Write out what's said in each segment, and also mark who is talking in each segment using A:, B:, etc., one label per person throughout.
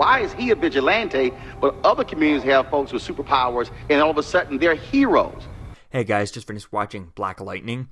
A: Why is he a vigilante, but other communities have folks with superpowers, and all of a sudden they're heroes?
B: Hey guys, just finished watching Black Lightning,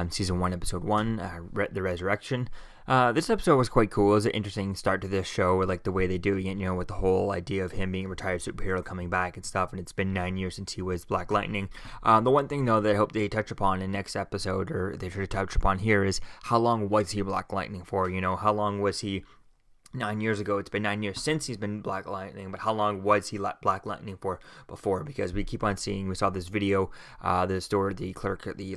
B: Season 1, Episode 1, The Resurrection. This episode was quite cool. It was an interesting start to this show, like the way they do it, with the whole idea of him being a retired superhero coming back and stuff, and it's been 9 years since he was Black Lightning. The one thing, though, that I hope they touch upon in next episode, or they should touch upon here, is how long was he Black Lightning for, how long was he 9 years ago? It's been 9 years since he's been Black Lightning, but how long was he Black Lightning for before? Because we keep on seeing, we saw this video, the store, the clerk at the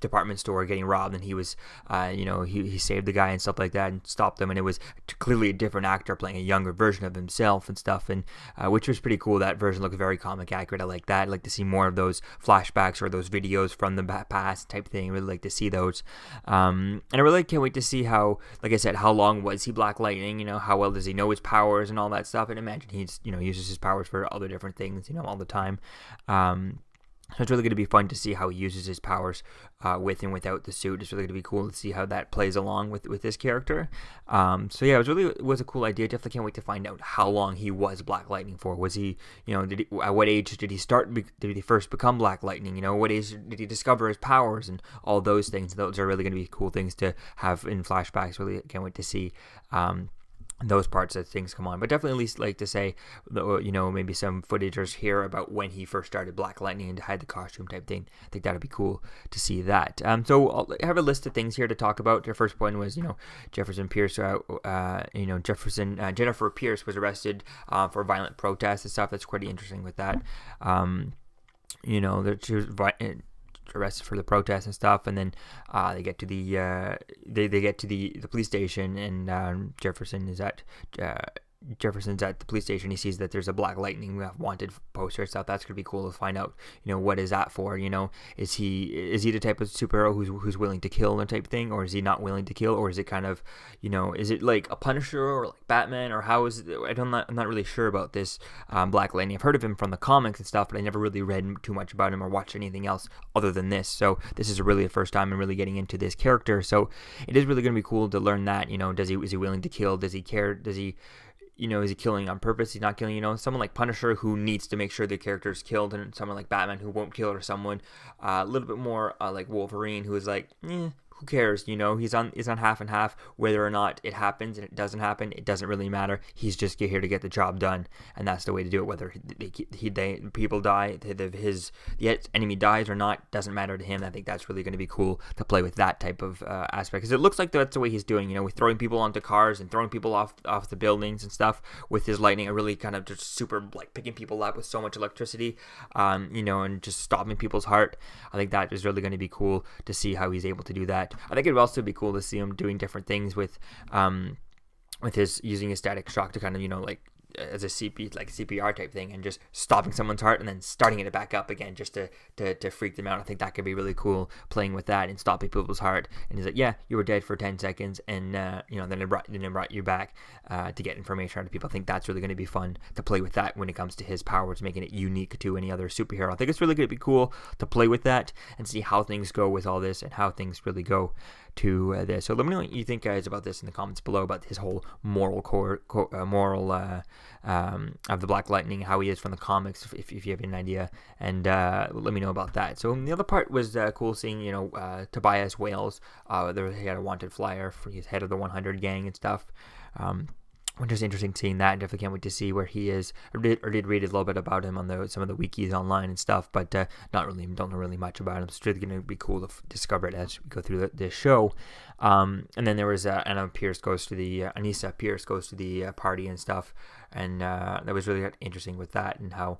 B: department store getting robbed, and he was he saved the guy and stuff like that and stopped them, and it was clearly a different actor playing a younger version of himself and stuff, and which was pretty cool. That version looked very comic accurate. I like that. I'd like to see more of those flashbacks or those videos from the past type thing. I really like to see those, and I really can't wait to see how, like I said, how long was he Black Lightning, how well does he know his powers and all that stuff, and imagine he's uses his powers for other different things all the time. So it's really going to be fun to see how he uses his powers with and without the suit. It's really going to be cool to see how that plays along with this character. So yeah, it was a cool idea. Definitely can't wait to find out how long he was Black Lightning for. Was he, at what age did he did he first become Black Lightning? What age did he discover his powers and all those things? Those are really going to be cool things to have in flashbacks. Really can't wait to see those parts of things come on, but definitely at least like to say, maybe some footage or hear about when he first started Black Lightning and had the costume type thing. I think that'd be cool to see that. So I'll have a list of things here to talk about. The first point was, Jefferson Pierce, Jennifer Pierce was arrested for violent protests and stuff. That's pretty interesting with that. That she was arrested for the protests and stuff, and then they get to the they get to the police station, and Jefferson's at the police station. He sees that there's a Black Lightning wanted poster and stuff. That's gonna be cool to find out, what is that for? Is he the type of superhero who's willing to kill and type thing, or is he not willing to kill, or is it kind of, is it like a Punisher or like Batman, or how is it? I'm not really sure about this Black Lightning. I've heard of him from the comics and stuff, but I never really read too much about him or watched anything else other than this. So this is really the first time I'm really getting into this character. So it is really gonna be cool to learn that. Is he willing to kill? Does he care? Does he? Is he killing on purpose? He's not killing, someone like Punisher who needs to make sure the character is killed, and someone like Batman who won't kill, or someone a little bit more like Wolverine, who is like, who cares? He's on half and half. Whether or not it happens and it doesn't happen, it doesn't really matter. He's just here to get the job done, and that's the way to do it. Whether people die, the enemy dies or not, doesn't matter to him. I think that's really going to be cool to play with that type of aspect, because it looks like that's the way he's doing. With throwing people onto cars and throwing people off the buildings and stuff with his lightning, and really kind of just super like picking people up with so much electricity, and just stopping people's heart. I think that is really going to be cool to see how he's able to do that. I think it would also be cool to see him doing different things with his using his static shock to kind of as a CPR type thing, and just stopping someone's heart and then starting it back up again just to freak them out. I think that could be really cool, playing with that and stopping people's heart. And he's like, yeah, you were dead for 10 seconds, and then it brought you back to get information out of people. I think that's really going to be fun to play with that when it comes to his powers, making it unique to any other superhero. I think it's really going to be cool to play with that and see how things go with all this, and how things really go to this. So let me know what you think, guys, about this in the comments below, about his whole moral of the Black Lightning, how he is from the comics, if you have an idea, and let me know about that. So the other part was cool seeing Tobias Wales. He had a wanted flyer for his head of the 100 gang and stuff. Which is interesting seeing that. Definitely can't wait to see where he is. I did read a little bit about him on some of the wikis online and stuff, but don't know really much about him. So it's really going to be cool to discover it as we go through this show. And then there was Anissa Pierce goes to the party and stuff, and that was really interesting with that, and how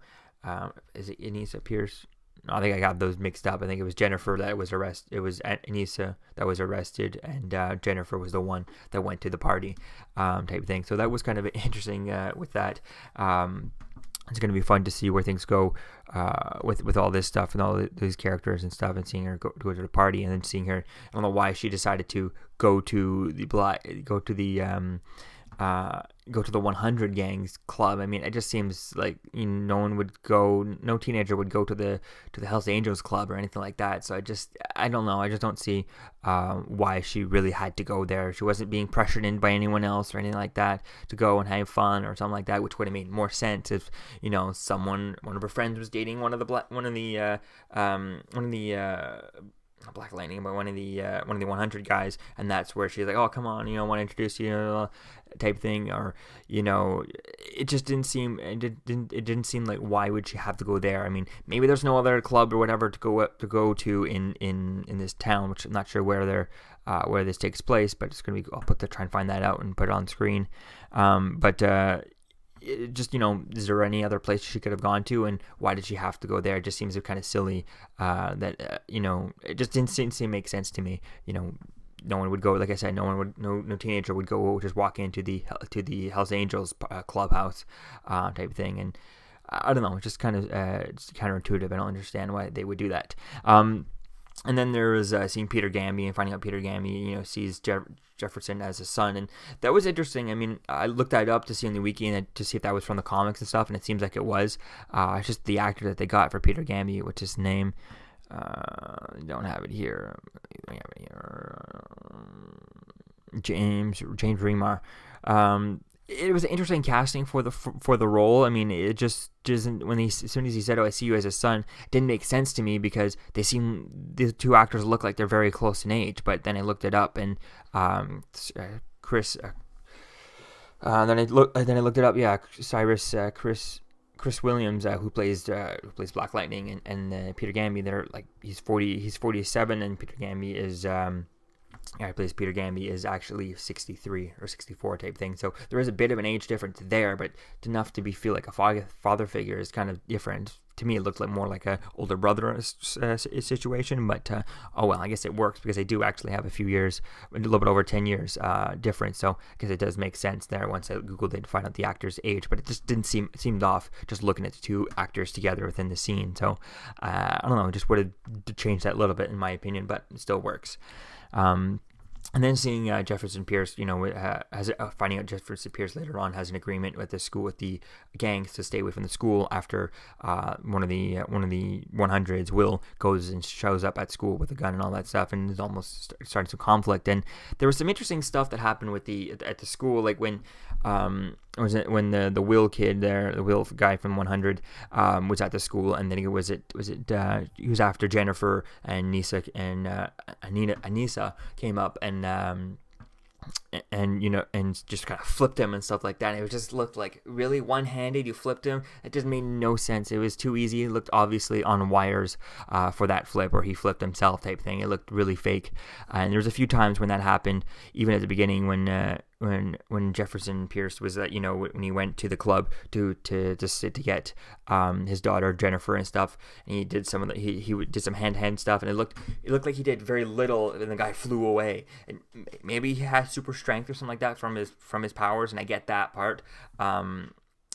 B: is it Anissa Pierce? I think I got those mixed up. I think it was Jennifer that was arrested. It was Anissa that was arrested, and Jennifer was the one that went to the party, type thing. So that was kind of interesting with that. It's going to be fun to see where things go with all this stuff and all these characters and stuff, and seeing her go to the party, and then seeing her. I don't know why she decided to go to the go to the 100 gangs club. I mean, it just seems like no teenager would go to the Hells Angels club or anything like that. So I don't know. I just don't see why she really had to go there. She wasn't being pressured in by anyone else or anything like that to go and have fun or something like that, which would have made more sense if one of her friends was dating one of the not Black Lightning, but one of the 100 guys, and that's where she's like, oh, come on, want to introduce you, type thing, or it just didn't seem like, why would she have to go there? I mean, maybe there's no other club or whatever to go to in this town, which I'm not sure where this takes place, but it's gonna be, I'll try and find that out and put it on screen. Is there any other place she could have gone to, and why did she have to go there? It just seems kind of silly it just didn't seem make sense to me. No one would go, like I said, no teenager would go just walk into the Hells Angels clubhouse type thing, and I don't know, it's just kind of it's counterintuitive. I don't understand why they would do that. And then there was seeing Peter Gamby and finding out Peter Gamby, sees Jefferson as a son, and that was interesting. I mean, I looked that up to see on the wiki and to see if that was from the comics and stuff, and it seems like it was. It's just the actor that they got for Peter Gamby, what's his name? Don't have it here. James Remar. It was an interesting casting for the role. I mean, it just isn't, as soon as he said, "Oh, I see you as a son," it didn't make sense to me because the two actors look like they're very close in age. But then I looked it up, and Chris. Then I looked it up. Yeah, Chris Williams, who plays Black Lightning, and Peter Gamby. They're like, he's 47, and Peter Gamby is plays Peter Gamby is actually 63 or 64 type thing. So there is a bit of an age difference there, but enough to feel like a father figure is kind of different. To me, it looked like more like a older brother situation, but oh well, I guess it works because they do actually have a few years, a little bit over 10 years difference. So I guess it does make sense there once I googled it to find out the actor's age, but it just seemed off just looking at the two actors together within the scene. So I don't know, just would have changed that a little bit in my opinion, but it still works. And then seeing Jefferson Pierce, finding out Jefferson Pierce later on has an agreement with the school, with the gangs, to stay away from the school after one of the 100s, Will, goes and shows up at school with a gun and all that stuff, and is almost starting some conflict. And there was some interesting stuff that happened at the school, like when the Will kid there, the Will guy from 100, was at the school, and then he was after Jennifer and Nisa and Anissa came up and just kind of flipped him and stuff like that. And it just looked like, really, one-handed, you flipped him? It just made no sense. It was too easy. It looked obviously on wires for that flip, or he flipped himself type thing. It looked really fake. And there was a few times when that happened, even at the beginning when Jefferson Pierce was when he went to the club to get his daughter Jennifer and stuff, and he did he did some hand stuff, and it looked like he did very little, and the guy flew away. And maybe he has super strength or something like that from his powers, and I get that part.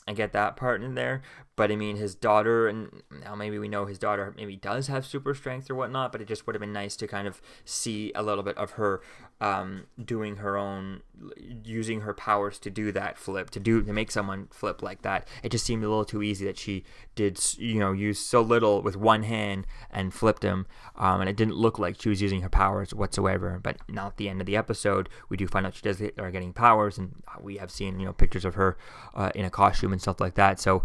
B: In there, but I mean, his daughter, and now maybe we know his daughter maybe does have super strength or whatnot, but it just would have been nice to kind of see a little bit of her doing her own, using her powers to do that flip, to make someone flip like that. It just seemed a little too easy that she did, use so little with one hand and flipped him, and it didn't look like she was using her powers whatsoever. But now at the end of the episode, we do find out she does are getting powers, and we have seen pictures of her in a costume and stuff like that. So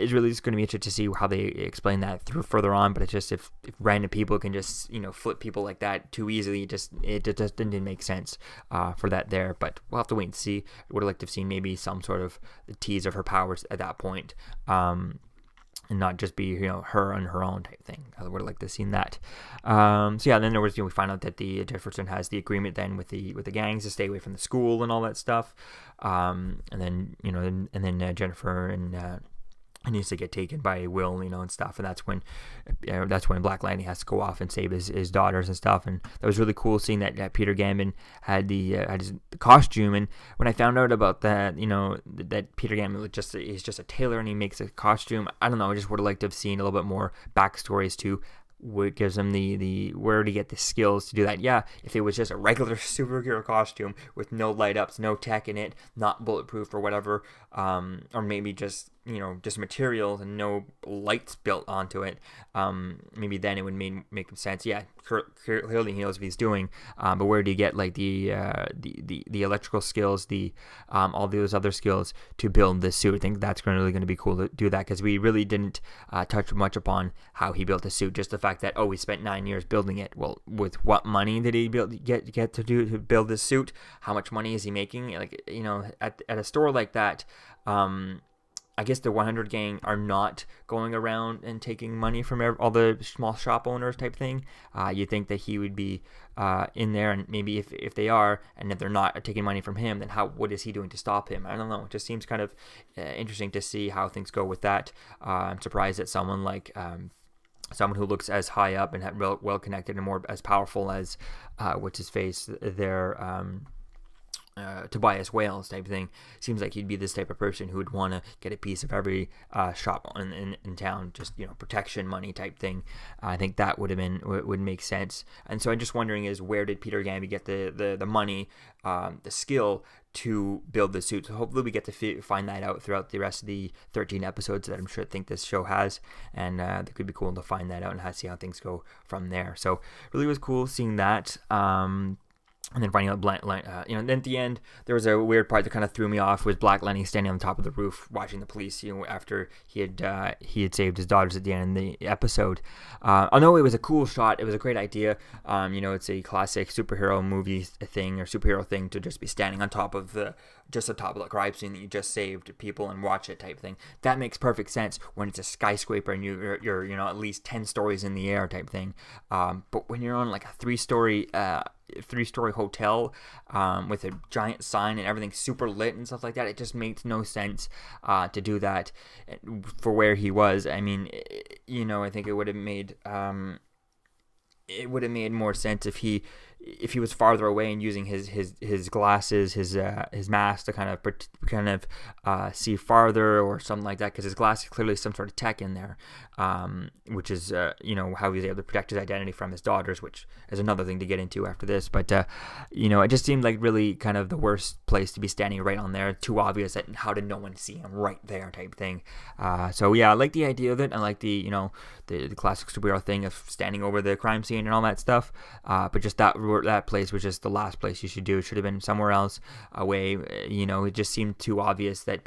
B: it's really just going to be interesting to see how they explain that further on. But it's just, if random people can just flip people like that too easily, it just didn't make sense for that there. But we'll have to wait and see. I would have liked to have seen maybe some sort of tease of her powers at that point, and not just be her on her own type thing. I would have liked to have seen that. So yeah, then there was we find out that the Jefferson has the agreement then with the gangs to stay away from the school and all that stuff. And then Jennifer and needs to get taken by Will, and stuff, and that's when Black Lightning has to go off and save his daughters and stuff. And that was really cool seeing that Peter Gambin had his costume. And when I found out about that, that Peter Gambin is just a tailor and he makes a costume, I don't know, I just would have liked to have seen a little bit more backstories to what gives him the where to get the skills to do that. Yeah, if it was just a regular superhero costume with no light ups, no tech in it, not bulletproof or whatever, or maybe just just materials and no lights built onto it, maybe then it would make sense. Yeah, clearly he knows what he's doing, but where do you get like the electrical skills, the all those other skills to build this suit? I think that's really going to be cool to do that, because we really didn't touch much upon how he built the suit. Just the fact that he spent 9 years building it. Well, with what money did he get to build this suit? How much money is he making? Like, at a store like that, I guess the 100 gang are not going around and taking money from all the small shop owners type thing. You think that he would be in there, and maybe if they are, and if they're not taking money from him, then what is he doing to stop him? I don't know. It just seems kind of interesting to see how things go with that. I'm surprised that someone like someone who looks as high up and well connected and more as powerful as what's his face there. Tobias Wales type thing, seems like he'd be this type of person who would want to get a piece of every shop in town, just protection money type thing. I think that would make sense. And so I'm just wondering is, where did Peter Gamby get the money, the skill to build the suit? So hopefully we get to find that out throughout the rest of the 13 episodes that I think this show has, and it could be cool to find that out and see how things go from there. So really was cool seeing that. And then finding out then at the end, there was a weird part that kind of threw me off, was Black Lenny standing on the top of the roof watching the police, after he had saved his daughters at the end of the episode. Although it was a cool shot, it was a great idea. It's a classic superhero movie thing or superhero thing to just be standing on top of the crime scene that you just saved people and watch it type thing. That makes perfect sense when it's a skyscraper and you're at least 10 stories in the air type thing. But when you're on like a three-story hotel with a giant sign and everything super lit and stuff like that, it just makes no sense to do that for where he was. I mean, I think it would have made more sense if he was farther away and using his glasses, his mask to kind of see farther or something like that, because his glasses clearly some sort of tech in there, which is how he was able to protect his identity from his daughters, which is another thing to get into after this. But it just seemed like really kind of the worst place to be standing right on there, too obvious that how did no one see him right there type thing. So yeah, I like the idea of it. I like the classic superhero thing of standing over the crime scene and all that stuff, but just that place was just the last place you should do. It should have been somewhere else away. It just seemed too obvious that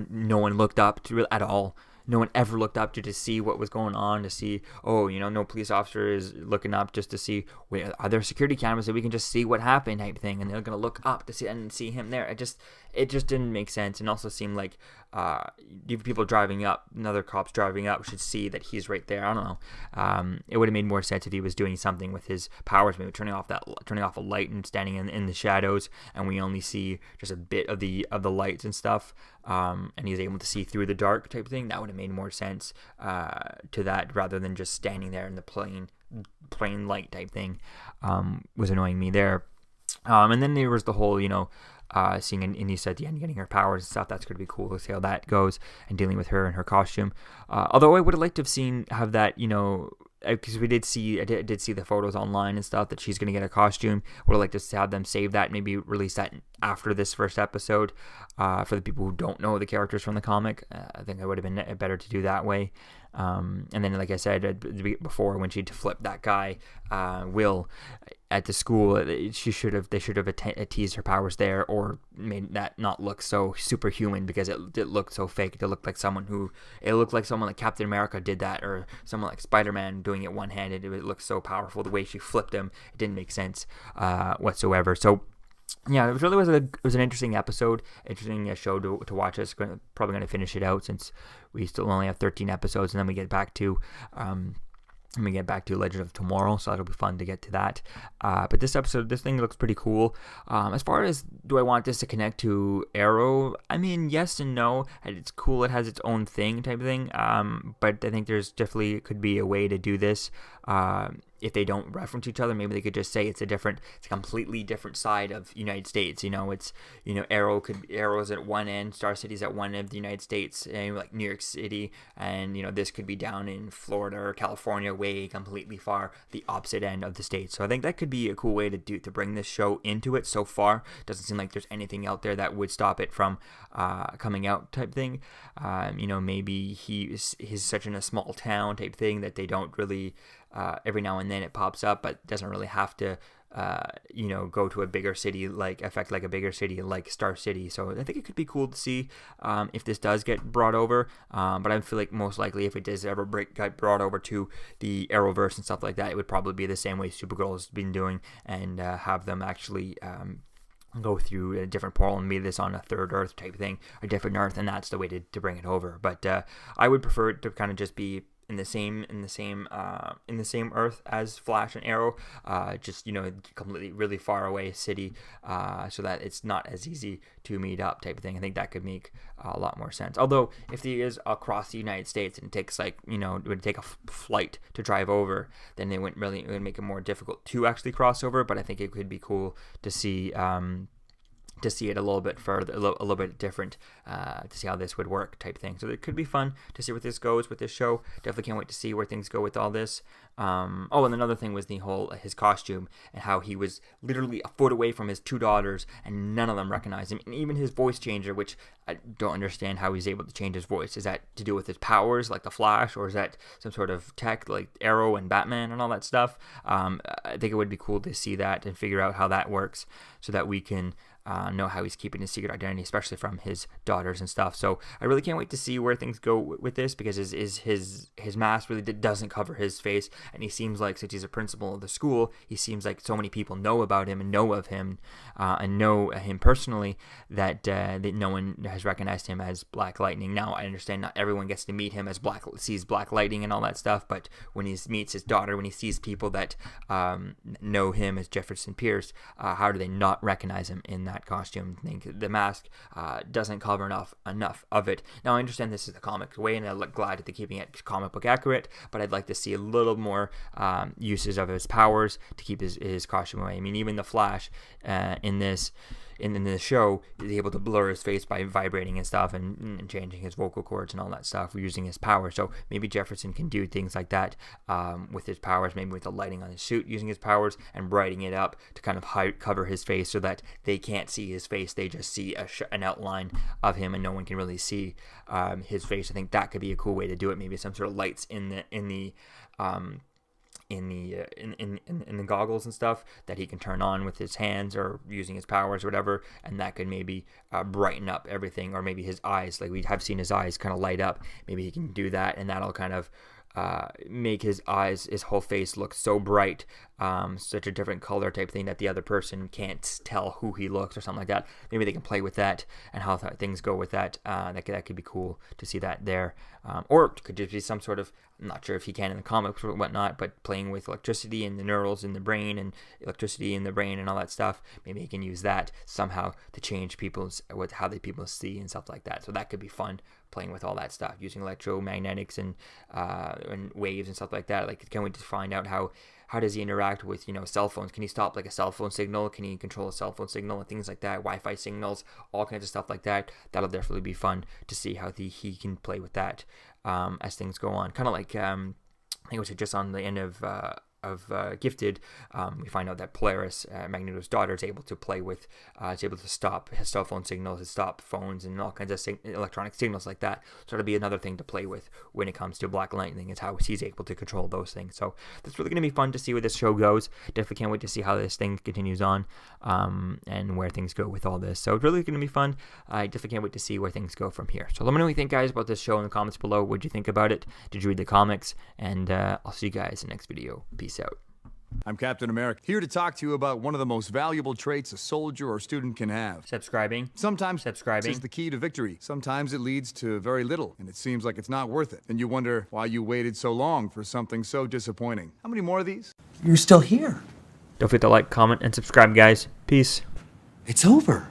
B: no one looked up to at all. No one ever looked up to see what was going on, to see, no police officer is looking up just to see, wait, are there security cameras that we can just see what happened type thing, and they're going to look up to see him there. It just didn't make sense, and also seemed like people driving up, another cops driving up should see that he's right there. I don't know. It would have made more sense if he was doing something with his powers, maybe turning off a light and standing in the shadows, and we only see just a bit of the lights and stuff, and he's able to see through the dark type thing. That would have made more sense to that, rather than just standing there in the plain light type thing. Was annoying me there. And then there was the whole, seeing Anissa at the end getting her powers and stuff. That's going to be cool to see how that goes, and dealing with her and her costume. Although I would have liked to have that, because I did see the photos online and stuff that she's going to get a costume. Would have liked to have them save that, maybe release that after this first episode, for the people who don't know the characters from the comic. I think it would have been better to do that way. And then, like I said before, when she flipped that guy, Will, at the school, they should have teased her powers there, or made that not look so superhuman, because it looked so fake. It looked like someone like Captain America did that, or someone like Spider-Man doing it one-handed. It looked so powerful. The way she flipped him, it didn't make sense whatsoever. So yeah, it really was an interesting episode, interesting show to watch. It's probably going to finish it out, since we still only have 13 episodes, and then we get back to Legend of Tomorrow, so it'll be fun to get to that. But this thing looks pretty cool. As far as, do I want this to connect to Arrow? I mean, yes and no. It's cool, it has its own thing type of thing. But I think there's definitely could be a way to do this. if they don't reference each other, maybe they could just say it's a completely different side of United States. It's, Arrow's at one end, Star City's at one end of the United States, and like New York City, and this could be down in Florida or California, way completely far the opposite end of the state. So I think that could be a cool way to bring this show into it. So far, doesn't seem like there's anything out there that would stop it from coming out type thing. Maybe he's such in a small town type thing that they don't really, every now and then it pops up, but doesn't really have to go to a bigger city, affect a bigger city like Star City. So I think it could be cool to see if this does get brought over. But I feel like most likely if it does ever get brought over to the Arrowverse and stuff like that, it would probably be the same way Supergirl has been doing, and have them actually go through a different portal and meet this on a third Earth type thing, a different Earth, and that's the way to bring it over. But I would prefer it to kind of just be in the same Earth as Flash and Arrow, just completely really far away city, so that it's not as easy to meet up type of thing. I think that could make a lot more sense. Although if he is across the United States and it takes it would take a flight to drive over, then it would make it more difficult to actually cross over. But I think it could be cool to see it a little bit further, a little bit different, to see how this would work type thing. So it could be fun to see where this goes with this show. Definitely can't wait to see where things go with all this. And another thing was his costume, and how he was literally a foot away from his two daughters and none of them recognized him. And even his voice changer, which I don't understand how he's able to change his voice. Is that to do with his powers like the Flash, or is that some sort of tech like Arrow and Batman and all that stuff? I think it would be cool to see that and figure out how that works, so that we can know how he's keeping his secret identity, especially from his daughters and stuff. So I really can't wait to see where things go with this, because his mask really doesn't cover his face, and he seems like, since he's a principal of the school, he seems like so many people know about him and know of him, and know him personally, that no one has recognized him as Black Lightning. Now I understand not everyone gets to meet him as sees Black Lightning and all that stuff, but when he meets his daughter, when he sees people that know him as Jefferson Pierce, how do they not recognize him in that costume? I think the mask doesn't cover enough of it. Now I understand this is the comic way, and I'm glad that they're keeping it comic book accurate, but I'd like to see a little more uses of his powers to keep his costume away. I mean, even the Flash in the show is able to blur his face by vibrating and stuff, and changing his vocal cords and all that stuff using his power. So maybe Jefferson can do things like that with his powers, maybe with the lighting on his suit using his powers and brightening it up to kind of cover his face, so that they can't see his face, they just see an outline of him and no one can really see his face. I think that could be a cool way to do it. Maybe some sort of lights in the goggles and stuff that he can turn on with his hands or using his powers or whatever, and that could maybe brighten up everything. Or maybe his eyes, like we have seen his eyes kind of light up, maybe he can do that, and that'll kind of make his whole face look so bright, such a different color type thing that the other person can't tell who he looks or something like that. Maybe they can play with that and how things go with that. That could be cool to see that there. Or it could just be some sort of, I'm not sure if he can in the comics or whatnot, but playing with electricity and the neurals in the brain and electricity in the brain and all that stuff. Maybe he can use that somehow to change how people see and stuff like that. So that could be fun, playing with all that stuff, using electromagnetics and waves and stuff like that. Like, can't wait to find out how does he interact with cell phones? Can he stop like a cell phone signal? Can he control a cell phone signal and things like that? Wi-Fi signals, all kinds of stuff like that. That'll definitely be fun to see how he can play with that as things go on. Kind of like I think it was just on the end of Gifted, we find out that Polaris, Magneto's daughter, is able to play with, is able to stop his cell phone signals, to stop phones and all kinds of electronic signals like that. So it'll be another thing to play with when it comes to Black Lightning, is how he's able to control those things. So that's really going to be fun to see where this show goes. Definitely can't wait to see how this thing continues on, and where things go with all this. So it's really going to be fun. I definitely can't wait to see where things go from here. So let me know what you think, guys, about this show in the comments below. What did you think about it? Did you read the comics? And I'll see you guys in the next video. Peace out.
C: I'm Captain America, here to talk to you about one of the most valuable traits a soldier or student can have.
B: Subscribing.
C: Sometimes is the key to victory. Sometimes it leads to very little, and it seems like it's not worth it. And you wonder why you waited so long for something so disappointing. How many more of these?
D: You're still here.
B: Don't forget to like, comment, and subscribe, guys. Peace.
D: It's over.